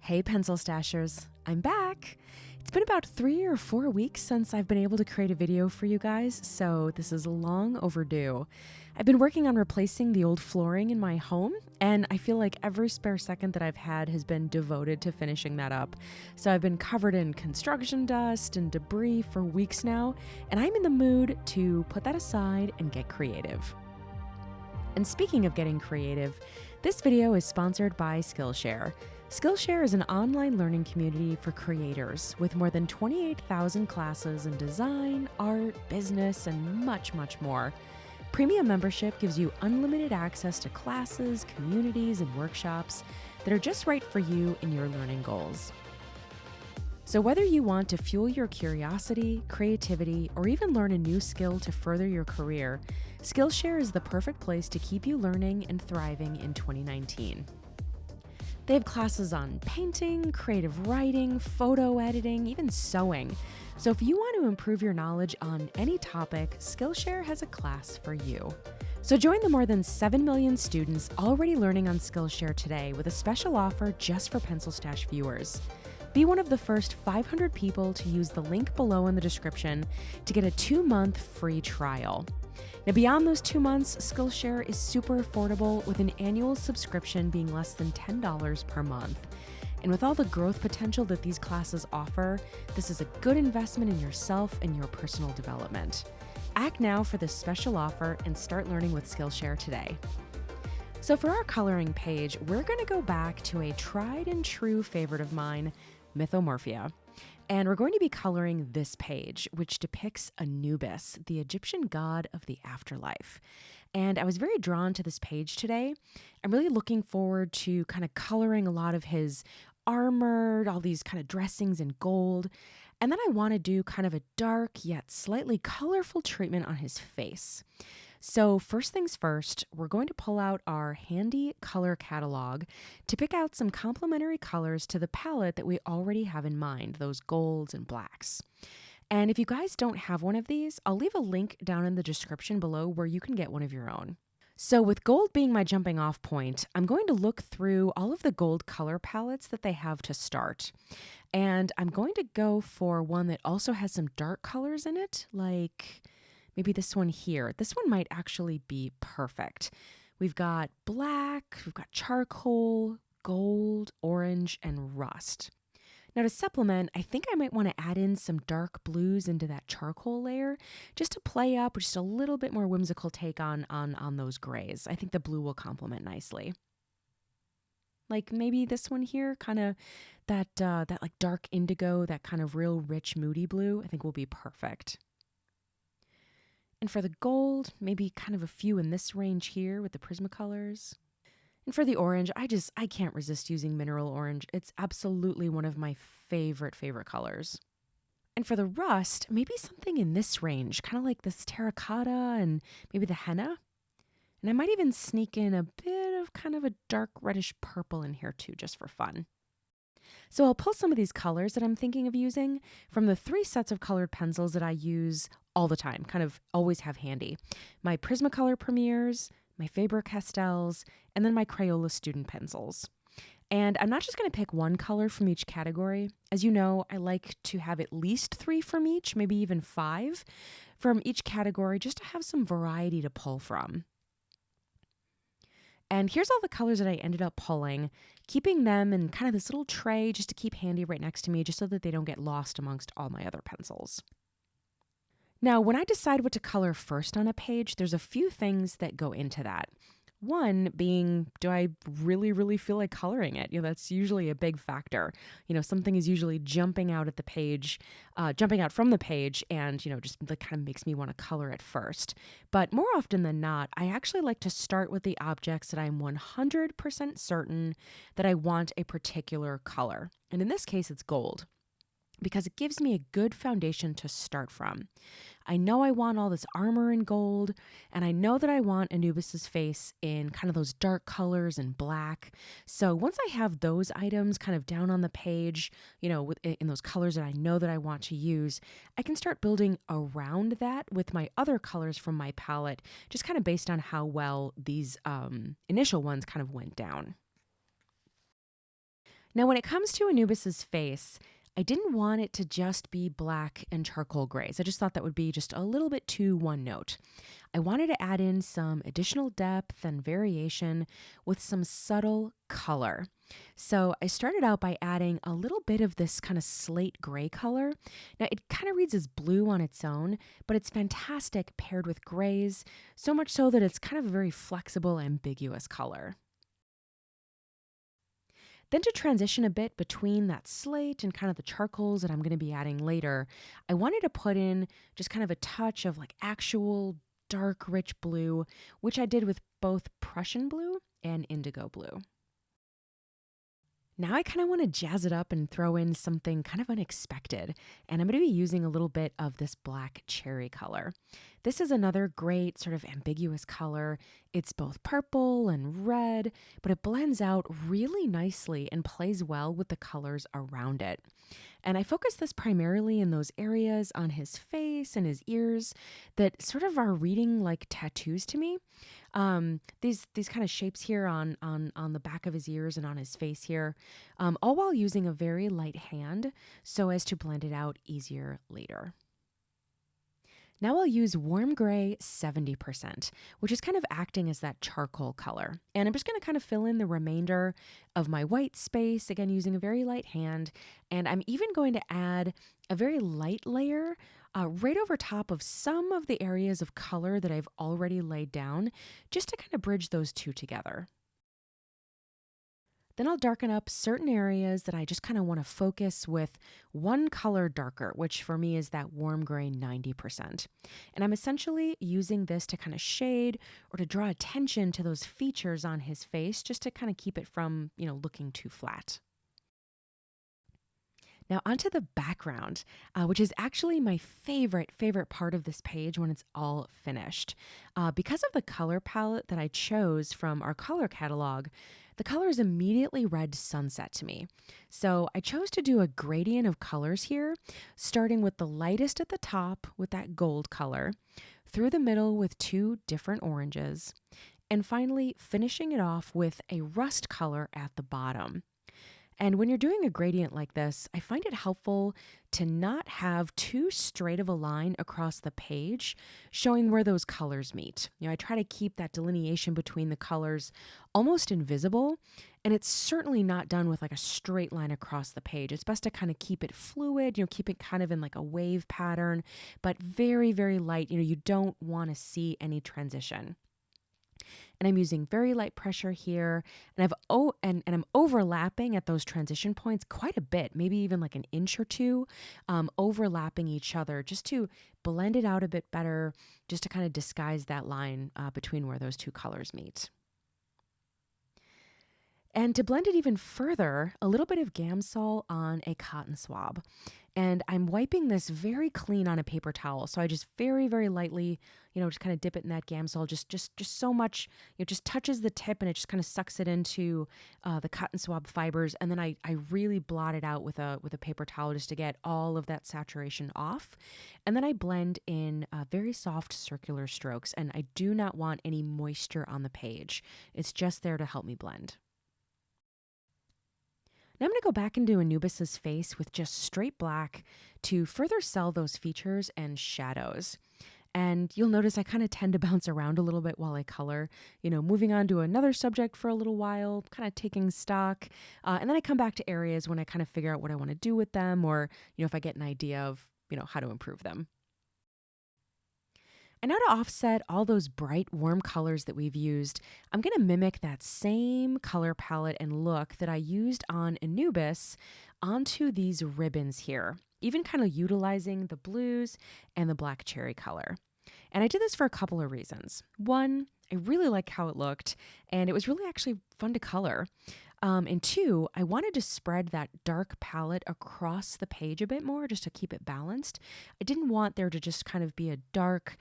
Hey Pencil Stashers, I'm back! It's been about 3 or 4 weeks since I've been able to create a video for you guys, so this is long overdue. I've been working on replacing the old flooring in my home, and I feel like every spare second that I've had has been devoted to finishing that up. So I've been covered in construction dust and debris for weeks now, and I'm in the mood to put that aside and get creative. And speaking of getting creative, this video is sponsored by Skillshare. Skillshare is an online learning community for creators with more than 28,000 classes in design, art, business, and much, much more. Premium membership gives you unlimited access to classes, communities, and workshops that are just right for you and your learning goals. So whether you want to fuel your curiosity, creativity, or even learn a new skill to further your career, Skillshare is the perfect place to keep you learning and thriving in 2019. They have classes on painting, creative writing, photo editing, even sewing. So if you want to improve your knowledge on any topic, Skillshare has a class for you. So join the more than 7 million students already learning on Skillshare today with a special offer just for PencilStash viewers. Be one of the first 500 people to use the link below in the description to get a 2-month free trial. Now, beyond those 2 months, Skillshare is super affordable with an annual subscription being less than $10 per month. And with all the growth potential that these classes offer, this is a good investment in yourself and your personal development. Act now for this special offer and start learning with Skillshare today. So for our coloring page, we're going to go back to a tried and true favorite of mine, Mythomorphia. And we're going to be coloring this page, which depicts Anubis, the Egyptian god of the afterlife. And I was very drawn to this page today. I'm really looking forward to kind of coloring a lot of his armor, all these kind of dressings in gold. And then I want to do kind of a dark yet slightly colorful treatment on his face. So first things first, we're going to pull out our handy color catalog to pick out some complementary colors to the palette that we already have in mind, those golds and blacks. And if you guys don't have one of these, I'll leave a link down in the description below where you can get one of your own. So with gold being my jumping off point, I'm going to look through all of the gold color palettes that they have to start. And I'm going to go for one that also has some dark colors in it, like maybe this one here. This one might actually be perfect. We've got black, we've got charcoal, gold, orange, and rust. Now to supplement, I think I might want to add in some dark blues into that charcoal layer just to play up just a little bit more whimsical take on those grays. I think the blue will complement nicely. Like maybe this one here, kind of that like dark indigo, that kind of real rich moody blue, I think will be perfect. And for the gold, maybe kind of a few in this range here with the Prismacolors. And for the orange, I can't resist using mineral orange. It's absolutely one of my favorite colors. And for the rust, maybe something in this range, kind of like this terracotta and maybe the henna. And I might even sneak in a bit of kind of a dark reddish purple in here too, just for fun. So I'll pull some of these colors that I'm thinking of using from the 3 sets of colored pencils that I use all the time, kind of always have handy. My Prismacolor Premiers, my Faber-Castells, and then my Crayola student pencils. And I'm not just going to pick one color from each category. As you know, I like to have at least 3 from each, maybe even 5 from each category, just to have some variety to pull from. And here's all the colors that I ended up pulling, keeping them in kind of this little tray just to keep handy right next to me, just so that they don't get lost amongst all my other pencils. Now, when I decide what to color first on a page, there's a few things that go into that. One being, do I really feel like coloring it? That's usually a big factor. Something is usually jumping out from the page and, just like kind of makes me want to color it first. But more often than not, I actually like to start with the objects that I'm 100% certain that I want a particular color. And in this case, it's gold, because it gives me a good foundation to start from. I know I want all this armor in gold, and I know that I want Anubis's face in kind of those dark colors and black. So once I have those items kind of down on the page, in those colors that I know that I want to use, I can start building around that with my other colors from my palette, just kind of based on how well these initial ones kind of went down. Now, when it comes to Anubis's face, I didn't want it to just be black and charcoal grays. I just thought that would be just a little bit too one note. I wanted to add in some additional depth and variation with some subtle color. So I started out by adding a little bit of this kind of slate gray color. Now it kind of reads as blue on its own, but it's fantastic paired with grays, so much so that it's kind of a very flexible, ambiguous color. Then to transition a bit between that slate and kind of the charcoals that I'm going to be adding later, I wanted to put in just kind of a touch of like actual dark, rich blue, which I did with both Prussian blue and indigo blue. Now I kind of want to jazz it up and throw in something kind of unexpected, and I'm going to be using a little bit of this black cherry color. This is another great sort of ambiguous color. It's both purple and red, but it blends out really nicely and plays well with the colors around it. And I focus this primarily in those areas on his face and his ears that sort of are reading like tattoos to me. These kind of shapes here on the back of his ears and on his face here, all while using a very light hand so as to blend it out easier later. Now I'll use warm gray 70%, which is kind of acting as that charcoal color. And I'm just going to kind of fill in the remainder of my white space, again, using a very light hand. And I'm even going to add a very light layer right over top of some of the areas of color that I've already laid down, just to kind of bridge those two together. Then I'll darken up certain areas that I just kind of want to focus with one color darker, which for me is that warm gray 90%. And I'm essentially using this to kind of shade or to draw attention to those features on his face, just to kind of keep it from, looking too flat. Now onto the background, which is actually my favorite part of this page when it's all finished. Because of the color palette that I chose from our color catalog, the colors immediately read sunset to me. So I chose to do a gradient of colors here, starting with the lightest at the top with that gold color, through the middle with two different oranges, and finally finishing it off with a rust color at the bottom. And when you're doing a gradient like this, I find it helpful to not have too straight of a line across the page showing where those colors meet. I try to keep that delineation between the colors almost invisible, and it's certainly not done with like a straight line across the page. It's best to kind of keep it fluid, keep it kind of in like a wave pattern, but very, very light. You don't want to see any transition. And I'm using very light pressure here, and I'm overlapping at those transition points quite a bit, maybe even like an inch or two, overlapping each other just to blend it out a bit better, just to kind of disguise that line between where those two colors meet. And to blend it even further, a little bit of Gamsol on a cotton swab. And I'm wiping this very clean on a paper towel. So I just very, very lightly, just kind of dip it in that Gamsol, just so much, just touches the tip and it just kind of sucks it into the cotton swab fibers. And then I really blot it out with a paper towel just to get all of that saturation off. And then I blend in very soft circular strokes. And I do not want any moisture on the page. It's just there to help me blend. Now I'm going to go back into Anubis's face with just straight black to further sell those features and shadows. And you'll notice I kind of tend to bounce around a little bit while I color, moving on to another subject for a little while, kind of taking stock. And then I come back to areas when I kind of figure out what I want to do with them, or, if I get an idea of, how to improve them. And now to offset all those bright, warm colors that we've used, I'm going to mimic that same color palette and look that I used on Anubis onto these ribbons here, even kind of utilizing the blues and the black cherry color. And I did this for a couple of reasons. One, I really like how it looked, and it was really actually fun to color. And two, I wanted to spread that dark palette across the page a bit more, just to keep it balanced. I didn't want there to just kind of be a dark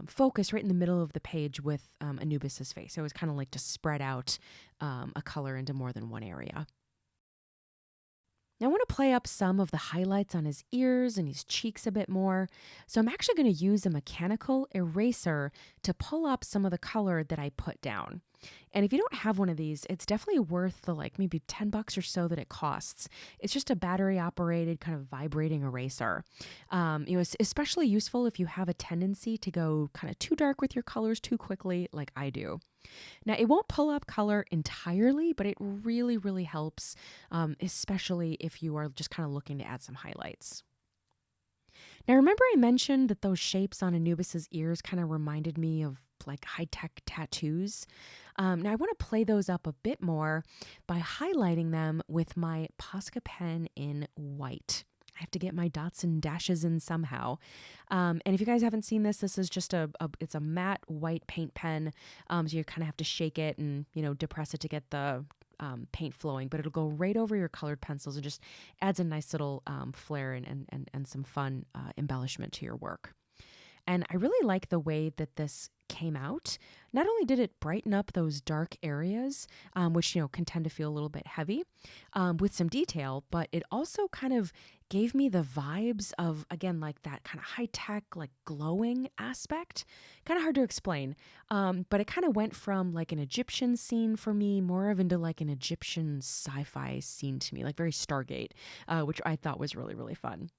focus right in the middle of the page with Anubis's face. So it was kind of like to spread out a color into more than one area. Now I want to play up some of the highlights on his ears and his cheeks a bit more. So I'm actually going to use a mechanical eraser to pull up some of the color that I put down. And if you don't have one of these, it's definitely worth the like maybe $10 or so that it costs. It's just a battery operated kind of vibrating eraser. It's especially useful if you have a tendency to go kind of too dark with your colors too quickly, like I do. Now, it won't pull up color entirely, but it really, really helps, especially if you are just kind of looking to add some highlights. Now, remember I mentioned that those shapes on Anubis's ears kind of reminded me of like high-tech tattoos? Now, I want to play those up a bit more by highlighting them with my Posca pen in white. I have to get my dots and dashes in somehow. And if you guys haven't seen this, this is just it's a matte white paint pen. So you kind of have to shake it and, depress it to get the paint flowing, but it'll go right over your colored pencils and just adds a nice little flair and some fun embellishment to your work. And I really like the way that this came out. Not only did it brighten up those dark areas, which, can tend to feel a little bit heavy with some detail, but it also kind of gave me the vibes of, again, like that kind of high-tech, like glowing aspect. Kind of hard to explain, but it kind of went from like an Egyptian scene for me, more of into like an Egyptian sci-fi scene to me, like very Stargate, which I thought was really, really fun.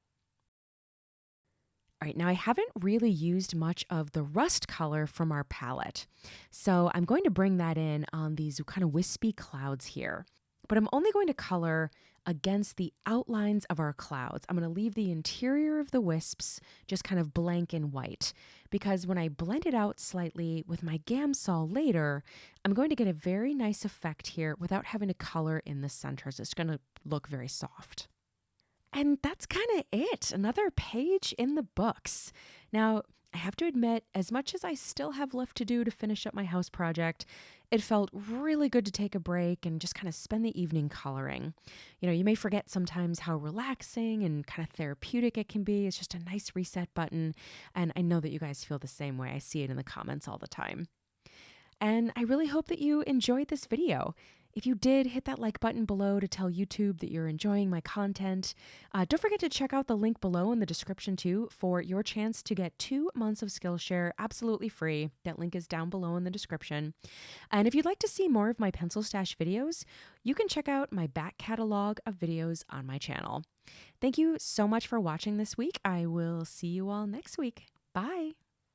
All right, now I haven't really used much of the rust color from our palette, so I'm going to bring that in on these kind of wispy clouds here. But I'm only going to color against the outlines of our clouds. I'm going to leave the interior of the wisps just kind of blank in white, because when I blend it out slightly with my Gamsol later, I'm going to get a very nice effect here without having to color in the centers. It's going to look very soft. And that's kind of it. Another page in the books. Now, I have to admit, as much as I still have left to do to finish up my house project, it felt really good to take a break and just kind of spend the evening coloring. You may forget sometimes how relaxing and kind of therapeutic it can be. It's just a nice reset button. And I know that you guys feel the same way. I see it in the comments all the time. And I really hope that you enjoyed this video. If you did, hit that like button below to tell YouTube that you're enjoying my content. Don't forget to check out the link below in the description too for your chance to get 2 months of Skillshare absolutely free. That link is down below in the description. And if you'd like to see more of my PencilStash videos, you can check out my back catalog of videos on my channel. Thank you so much for watching this week. I will see you all next week. Bye.